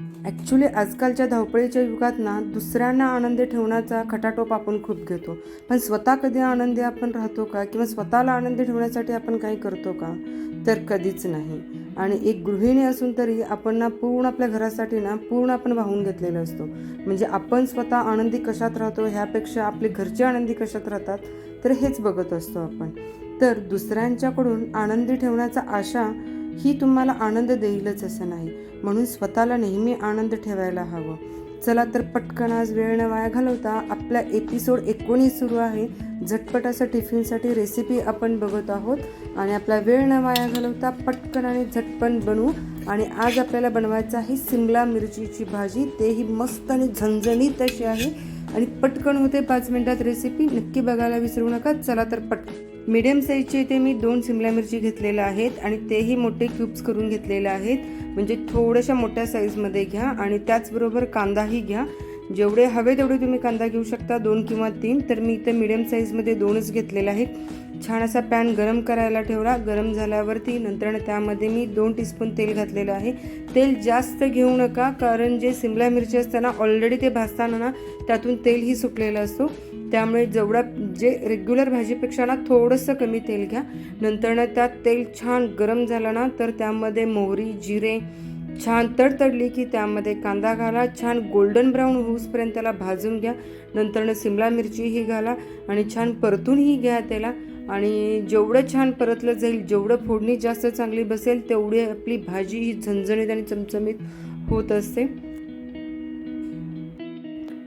Actually आजकालच्या धावपळीच्या युगात ना दुसऱ्यांना आनंदी ठेवण्याचा खटाटोप आपण खूप घेतो, पण स्वतः कधी आनंदी आपण राहतो का? किंवा स्वतःला आनंदी ठेवण्यासाठी आपण काही करतो का? तर कधीच नाही. आणि एक गृहिणी असून तरी आपण ना पूर्ण आपल्या घरासाठी ना पूर्ण आपण वाहून घेतलेलं असतो. म्हणजे आपण स्वतः आनंदी कशात राहतो ह्यापेक्षा आपले घरचे आनंदी कशात राहतात तर हेच बघत असतो आपण. तर दुसऱ्यांच्याकडून आनंदी ठेवण्याचा आशा ही तुम्हाला आनंद देईलच असं नाही, म्हणून स्वतःला नेहमी आनंद ठेवायला हवं. चला तर पटकन आज वेळ न वाया घालवता आपला एपिसोड 19 सुरू आहे. झटपट असं टिफिनसाठी रेसिपी आपण बघत आहोत आणि आपला वेळ न वाया घालवता पटकन आणि झटपट बनवू. आणि आज आपल्याला बनवायचं आहे सिमला मिरचीची भाजी, तेही मस्त आणि झणझणीत अशी आहे आणि पटकन होते. 5 मिनिटात रेसिपी नक्की बघायला विसरू नका. चला तर मीडियम साईजचे इथे मी 2 सिमला मिरची घेतलेल्या आहेत आणि तेही मोठे क्यूब्स करून घेतलेले आहेत. म्हणजे थोड्याशा मोठ्या साईजमध्ये घ्या आणि त्याचबरोबर कांदाही घ्या. जेवढे हवे तेवढे तुम्ही कांदा घेऊ शकता, 2 किंवा 3. तर मी इथे मीडियम साईजमध्ये 2च घेतलेले आहेत. छान असा पॅन गरम करायला ठेवला. गरम झाल्यावरती नंतर त्यामध्ये मी 2 टीस्पून तेल घातलेलं आहे. तेल जास्त घेऊ नका, कारण जे सिमला मिरची असताना ऑलरेडी ते भाजताना ना त्यातून तेलही सुटलेलं असतो. त्यामुळे जे रेग्युलर भाजीपेक्षा ना थोडंसं कमी तेल घ्या. नंतर त्यात तेल छान गरम झालं ना तर त्यामध्ये मोहरी, जिरे छान तडतडली की त्यामध्ये कांदा घाला. छान गोल्डन ब्राऊन होऊसपर्यंत त्याला भाजून घ्या. नंतर सिमला मिरचीही घाला आणि छान परतूनही घ्या त्याला. आणि जेवढं छान परतलं जाईल, जेवढं फोडणी जास्त चांगली बसेल, तेवढी आपली भाजी ही झणझणीत आणि चमचमीत होत असते.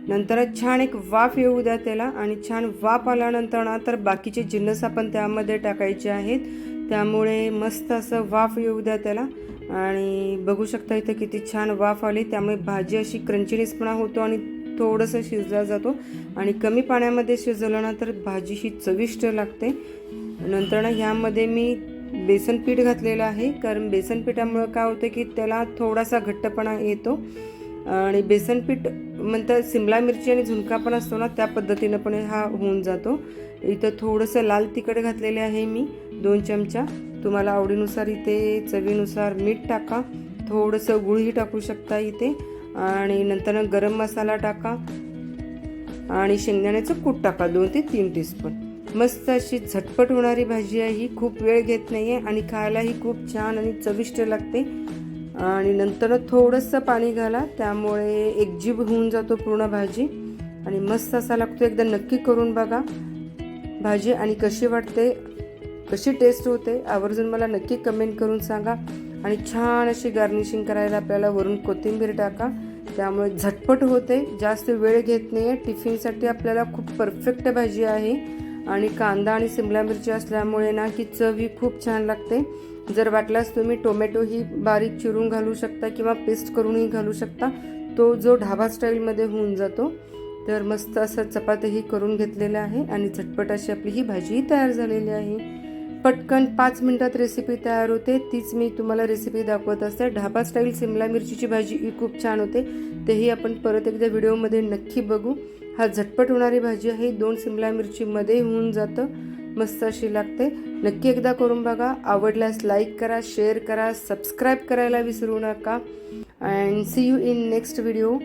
नंतर छान एक वाफ येऊ द्या त्याला आणि छान वाफ आल्यानंतर ना तर बाकीचे जिन्नस आपण त्यामध्ये टाकायचे आहेत. त्यामुळे मस्त असं वाफ येऊ द्या त्याला. आणि बघू शकता इथं किती छान वाफ आली, त्यामुळे भाजी अशी क्रंचीनेसपणा होतो आणि थोडंसं शिजला जातो. आणि कमी पाण्यामध्ये शिजवलं ना तर भाजी ही चविष्ट लागते. नंतर ह्यामध्ये मी बेसन पीठ घातलेलं आहे, कारण बेसन पिठामुळं काय होतं की त्याला थोडासा घट्टपणा येतो. आणि बेसन पीठ म्हणतात सिमला मिरची आणि झुणका पण असतो ना, त्या पद्धतीनं पण हा होऊन जातो. इथं थोडंसं लाल तिखट घातलेले आहे मी 2 चमचा. तुम्हाला आवडीनुसार इथे चवीनुसार मीठ टाका. थोडंसं गुळही टाकू शकता इथे. आणि नंतर गरम मसाला टाका आणि शेंगदाण्याचं कूट टाका 2 ते 3 टीस्पून. मस्त अशी झटपट होणारी भाजी आहे ही, खूप वेळ घेत नाही आहे आणि खायलाही खूप छान आणि चविष्ट लागते. आणि नंतर थोडंसं पाणी घाला, त्यामुळे एकजीव होऊन जातो पूर्ण भाजी आणि मस्त असा लागतो. एकदा नक्की करून बघा भाजी आणि कशी वाटते, कशी टेस्ट होते आवर्जून मला नक्की कमेंट करून सांगा. आणि छान अशी गार्निशिंग करायला आपल्याला वरून कोथिंबीर टाका, त्यामुळे झटपट होते, जास्त वेळ घेत नाही आहे. टिफिनसाठी आपल्याला खूप परफेक्ट भाजी आहे. आणि कांदा आणि सिमला मिरची असल्यामुळे ना की चव ही खूप छान लागते. जर वाटल्यास तुम्ही टोमॅटोही बारीक चिरून घालू शकता किंवा पेस्ट करूनही घालू शकता, तो जो ढाबा स्टाईलमध्ये होऊन जातो. तर मस्त असं चपातीही करून घेतलेलं आहे आणि झटपट अशी आपली ही भाजी तयार झालेली आहे. पटकन 5 मिनिटात रेसिपी तयार होते, तीच मी तुम्हाला रेसिपी दाखवत असते. ढाबा स्टाईल सिमला मिरचीची भाजी ही खूप छान होते, तेही आपण परत एकदा व्हिडिओमध्ये नक्की बघू. हा झटपट होणारी भाजी आहे, 2 सिमला मिरचीमध्ये होऊन जातं, मस्त अशी लागते. नक्की एकदा करून बघा. आवडल्यास लाईक करा, शेअर करा, सबस्क्राईब करायला विसरू नका. And see you in next video.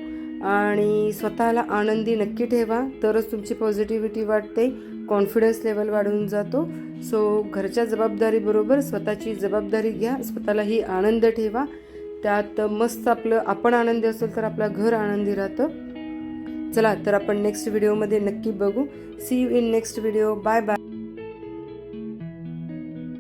आणि स्वतःला आनंदी नक्की ठेवा, तरच तुमची पॉझिटिव्हिटी वाढते, कॉन्फिडन्स लेवल वाढून जातो. सो घरच्या जबाबदारीबरोबर स्वतःची जबाबदारी घ्या, स्वतःलाही आनंद ठेवा. त्यात मस्त आपण आनंदी असेल तर आपलं घर आनंदी राहतं. चला तर आपण नेक्स्ट व्हिडिओमध्ये नक्की बघू. See you in next video. Bye bye.